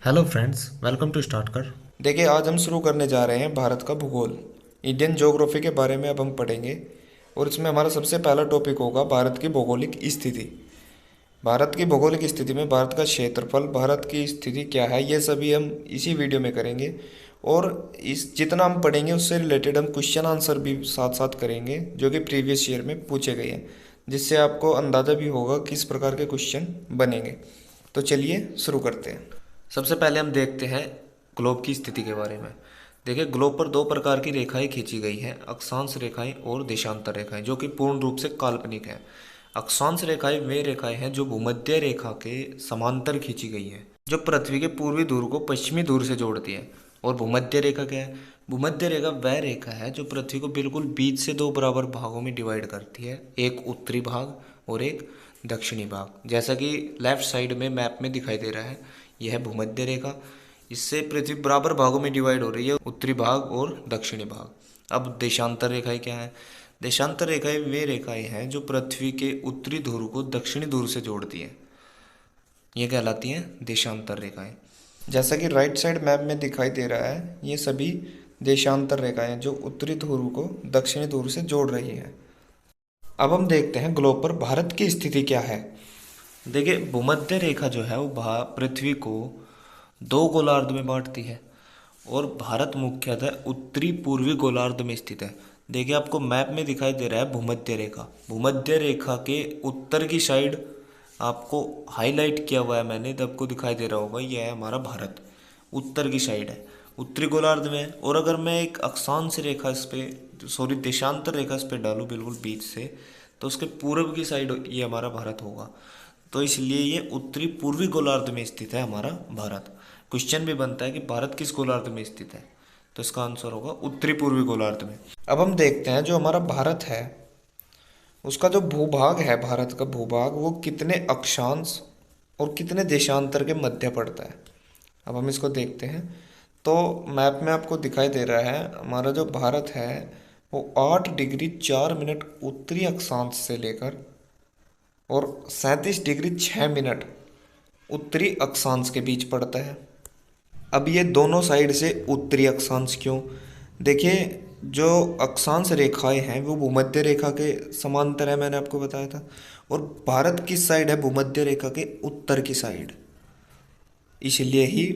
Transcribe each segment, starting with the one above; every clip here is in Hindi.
Hello friends, welcome to start कर। देखिए, आज हम शुरू करने जा रहे हैं भारत का भूगोल। इंडियन ज्योग्राफी के बारे में अब हम पढ़ेंगे। और इसमें हमारा सबसे पहला टॉपिक होगा भारत की भौगोलिक स्थिति। भारत की भौगोलिक स्थिति में भारत का क्षेत्रफल, भारत की स्थिति क्या है, ये सभी हम इसी वीडियो में करेंगे। और इस जितना हम पढ़ेंगे उससे रिलेटेड हम क्वेश्चन आंसर भी साथ साथ करेंगे जो कि प्रीवियस ईयर में पूछे गए हैं, जिससे आपको अंदाज़ा भी होगा किस प्रकार के क्वेश्चन बनेंगे। तो चलिए शुरू करते हैं। सबसे पहले हम देखते हैं ग्लोब की स्थिति के बारे में। देखिए, ग्लोब पर दो प्रकार की रेखाएं खींची गई हैं, अक्षांश रेखाएं और देशांतर रेखाएं, जो कि पूर्ण रूप से काल्पनिक हैं। अक्षांश रेखाएं वे रेखाएं हैं जो भूमध्य रेखा के समांतर खींची गई हैं, जो पृथ्वी के पूर्वी ध्रुव को पश्चिमी ध्रुव से जोड़ती है। और भूमध्य रेखा क्या है? भूमध्य रेखा वह रेखा है जो पृथ्वी को बिल्कुल बीच से दो बराबर भागों में डिवाइड करती है, एक उत्तरी भाग और एक दक्षिणी भाग। जैसा कि लेफ्ट साइड में मैप में दिखाई दे रहा है, यह है भूमध्य रेखा। इससे पृथ्वी बराबर भागों में डिवाइड हो रही है, उत्तरी भाग और दक्षिणी भाग। अब देशांतर रेखाएं क्या है? देशांतर रेखाएं वे रेखाएं हैं जो पृथ्वी के उत्तरी ध्रुव को दक्षिणी ध्रुव से जोड़ती हैं। ये कहलाती हैं देशांतर रेखाएं। जैसा कि राइट साइड मैप में दिखाई दे रहा है, ये सभी देशांतर रेखाएं हैं जो उत्तरी ध्रुव को दक्षिणी ध्रुव से जोड़ रही हैं। अब हम देखते हैं ग्लोब पर भारत की स्थिति क्या है। देखिए, भूमध्य रेखा जो है वो पृथ्वी को दो गोलार्ध में बांटती है और भारत मुख्यतः उत्तरी पूर्वी गोलार्ध में स्थित है। देखिए, आपको मैप में दिखाई दे रहा है भूमध्य रेखा। भूमध्य रेखा के उत्तर की साइड आपको हाईलाइट किया हुआ है मैंने, तो आपको दिखाई दे रहा होगा, यह है हमारा भारत। उत्तर की साइड है, उत्तरी गोलार्ध में है। और अगर मैं एक अक्षांश रेखा इस पे, सॉरी देशांतर रेखा इस पे डालूँ बिल्कुल बीच से, तो उसके पूर्व की साइड ये हमारा भारत होगा। तो इसलिए ये उत्तरी पूर्वी गोलार्ध में स्थित है हमारा भारत। क्वेश्चन भी बनता है कि भारत किस गोलार्ध में स्थित है, तो इसका आंसर होगा उत्तरी पूर्वी गोलार्ध में। अब हम देखते हैं जो हमारा भारत है उसका जो भूभाग है, भारत का भूभाग वो कितने अक्षांश और कितने देशांतर के मध्य पड़ता है। अब हम इसको देखते हैं। तो मैप में आपको दिखाई दे रहा है हमारा जो भारत है वो 8 डिग्री 4 मिनट उत्तरी अक्षांश से लेकर और 37 डिग्री 6 मिनट उत्तरी अक्षांश के बीच पड़ता है। अब ये दोनों साइड से उत्तरी अक्षांश क्यों? देखिए, जो अक्षांश रेखाएं हैं वो भूमध्य रेखा के समांतर है, मैंने आपको बताया था। और भारत किस साइड है? भूमध्य रेखा के उत्तर की साइड। इसलिए ही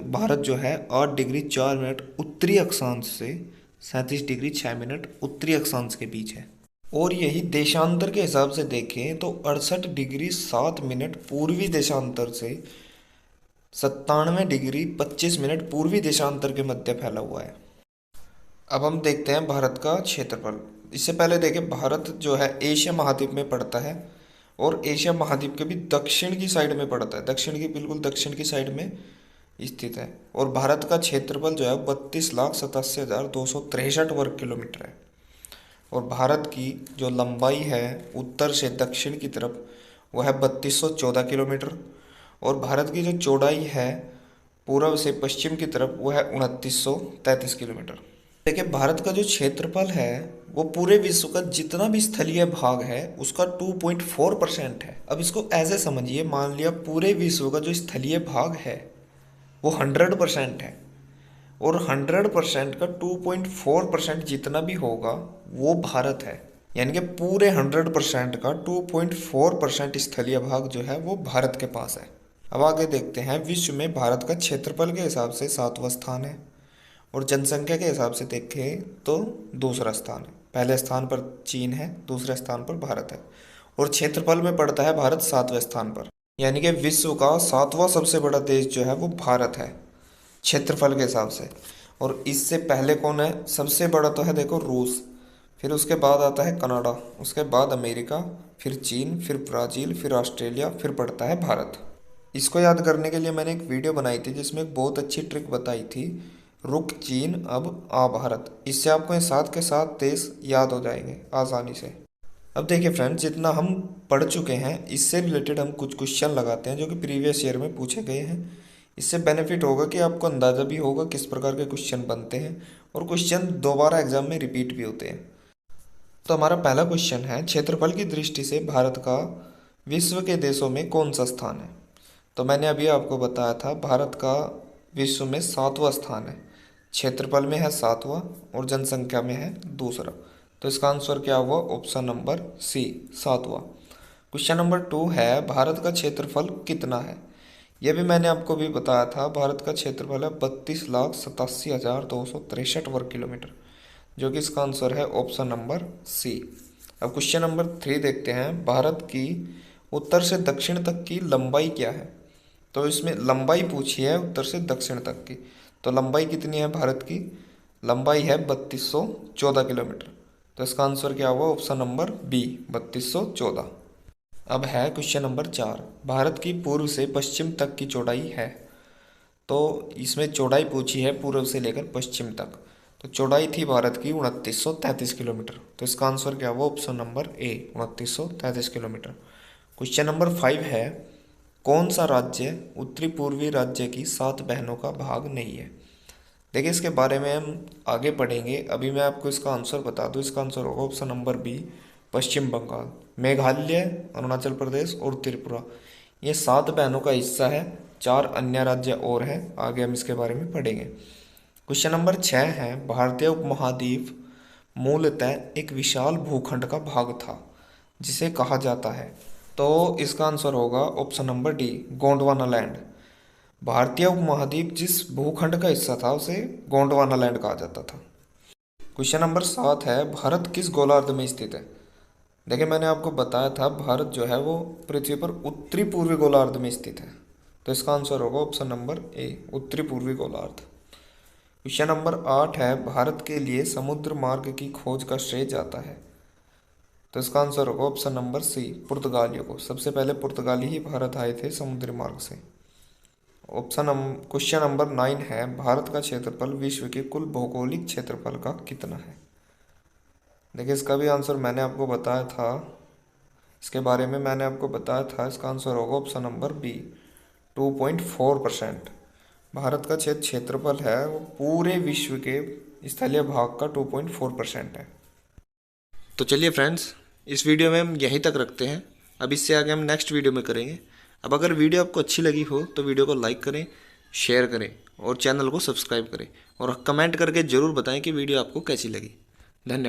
भारत जो है 8 डिग्री 4 मिनट उत्तरी अक्षांश से 37 डिग्री 6 मिनट उत्तरी अक्षांश के बीच है। और यही देशांतर के हिसाब से देखें तो 68 डिग्री 7 मिनट पूर्वी देशांतर से 97 डिग्री 25 मिनट पूर्वी देशांतर के मध्य फैला हुआ है। अब हम देखते हैं भारत का क्षेत्रफल। इससे पहले देखें, भारत जो है एशिया महाद्वीप में पड़ता है और एशिया महाद्वीप के भी दक्षिण की साइड में पड़ता है, दक्षिण की बिल्कुल दक्षिण की साइड में स्थित है। और भारत का क्षेत्रफल जो है 32,87,263 वर्ग किलोमीटर है। और भारत की जो लंबाई है उत्तर से दक्षिण की तरफ वह है 3214 किलोमीटर। और भारत की जो चौड़ाई है पूर्व से पश्चिम की तरफ वह है 2933 किलोमीटर। देखिए, भारत का जो क्षेत्रफल है वो पूरे विश्व का जितना भी स्थलीय भाग है उसका 2.4% है। अब इसको ऐसे समझिए, मान लिया पूरे विश्व का जो स्थलीय भाग है वो 100% है और 100% का 2.4% जितना भी होगा वो भारत है। यानी कि पूरे 100% का 2.4% स्थलीय भाग जो है वो भारत के पास है। अब आगे देखते हैं, विश्व में भारत का क्षेत्रफल के हिसाब से 7वां स्थान है और जनसंख्या के हिसाब से देखें तो दूसरा स्थान है। पहले स्थान पर चीन है, दूसरे स्थान पर भारत है। और क्षेत्रफल में पड़ता है भारत 7वें स्थान पर। यानी कि विश्व का 7वां सबसे बड़ा देश जो है वो भारत है क्षेत्रफल के हिसाब से। और इससे पहले कौन है? सबसे बड़ा तो है देखो रूस, फिर उसके बाद आता है कनाडा, उसके बाद अमेरिका, फिर चीन, फिर ब्राज़ील, फिर ऑस्ट्रेलिया, फिर पड़ता है भारत। इसको याद करने के लिए मैंने एक वीडियो बनाई थी जिसमें एक बहुत अच्छी ट्रिक बताई थी, रुक चीन अब आ भारत। इससे आपको ये साथ के साथ देश याद हो जाएंगे आसानी से। अब देखिए फ्रेंड्स, जितना हम पढ़ चुके हैं इससे रिलेटेड हम कुछ क्वेश्चन लगाते हैं जो कि प्रीवियस ईयर में पूछे गए हैं। इससे बेनिफिट होगा कि आपको अंदाज़ा भी होगा किस प्रकार के क्वेश्चन बनते हैं और क्वेश्चन दोबारा एग्जाम में रिपीट भी होते हैं। तो हमारा पहला क्वेश्चन है, क्षेत्रफल की दृष्टि से भारत का विश्व के देशों में कौन सा स्थान है? तो मैंने अभी आपको बताया था भारत का विश्व में 7वां स्थान है, क्षेत्रफल में है 7वां और जनसंख्या में है दूसरा। तो इसका आंसर क्या हुआ? ऑप्शन नंबर सी, 7वां। क्वेश्चन नंबर 2 है, भारत का क्षेत्रफल कितना है? यह भी मैंने आपको भी बताया था, भारत का क्षेत्रफल है 32,87,263 वर्ग किलोमीटर, जो कि इसका आंसर है ऑप्शन नंबर सी। अब क्वेश्चन नंबर 3 देखते हैं, भारत की उत्तर से दक्षिण तक की लंबाई क्या है? तो इसमें लंबाई पूछी है उत्तर से दक्षिण तक की। तो लंबाई कितनी है भारत की? लंबाई है 3214 किलोमीटर। तो इसका आंसर क्या हुआ? Option number B, 3214। अब है क्वेश्चन नंबर 4, भारत की पूर्व से पश्चिम तक की चौड़ाई है। तो इसमें चौड़ाई पूछी है पूर्व से लेकर पश्चिम तक। तो चौड़ाई थी भारत की 2933 किलोमीटर। तो इसका आंसर क्या हुआ? Option number A, 2933 kilometre. Question number 5 है, कौन सा राज्य उत्तरी पूर्वी राज्य की 7 बहनों का भाग नहीं है? देखिए इसके बारे में हम आगे पढ़ेंगे, अभी मैं आपको इसका आंसर बता दूं। इसका आंसर होगा ऑप्शन नंबर बी, पश्चिम बंगाल, मेघालय, अरुणाचल प्रदेश और त्रिपुरा। ये 7 बहनों का हिस्सा है। 4 अन्य राज्य और हैं, आगे हम इसके बारे में पढ़ेंगे। क्वेश्चन नंबर 6 है, भारतीय उपमहाद्वीप मूलतः एक विशाल भूखंड का भाग था जिसे कहा जाता है। तो इसका आंसर होगा option number D, Gondwana land. भारतीय उपमहाद्वीप जिस भूखंड का हिस्सा था उसे गोंडवाना लैंड कहा जाता था। क्वेश्चन नंबर 7 है, भारत किस गोलार्ध में स्थित है? देखिए मैंने आपको बताया था भारत जो है वो पृथ्वी पर उत्तरी पूर्वी गोलार्ध में स्थित है। तो इसका आंसर होगा ऑप्शन नंबर ए, उत्तरी पूर्वी गोलार्ध। क्वेश्चन नंबर 8 है, भारत के लिए समुद्र मार्ग की खोज का श्रेय जाता है। तो इसका आंसर होगा ऑप्शन नंबर सी, पुर्तगालियों को। सबसे पहले पुर्तगाली ही भारत आए थे समुद्री मार्ग से। क्वेश्चन नंबर 9 है, भारत का क्षेत्रफल विश्व के कुल भौगोलिक क्षेत्रफल का कितना है? देखिए इसका भी आंसर मैंने आपको बताया था, इसके बारे में मैंने आपको बताया था। इसका आंसर होगा ऑप्शन नंबर बी, 2.4%। भारत का क्षेत्रफल है वो पूरे विश्व के स्थलीय भाग का 2.4% है। तो चलिए फ्रेंड्स, इस वीडियो में हम यहीं तक रखते हैं। अब इससे आगे हम नेक्स्ट वीडियो में करेंगे। अब अगर वीडियो आपको अच्छी लगी हो तो वीडियो को लाइक करें, शेयर करें और चैनल को सब्सक्राइब करें और कमेंट करके ज़रूर बताएं कि वीडियो आपको कैसी लगी। धन्यवाद।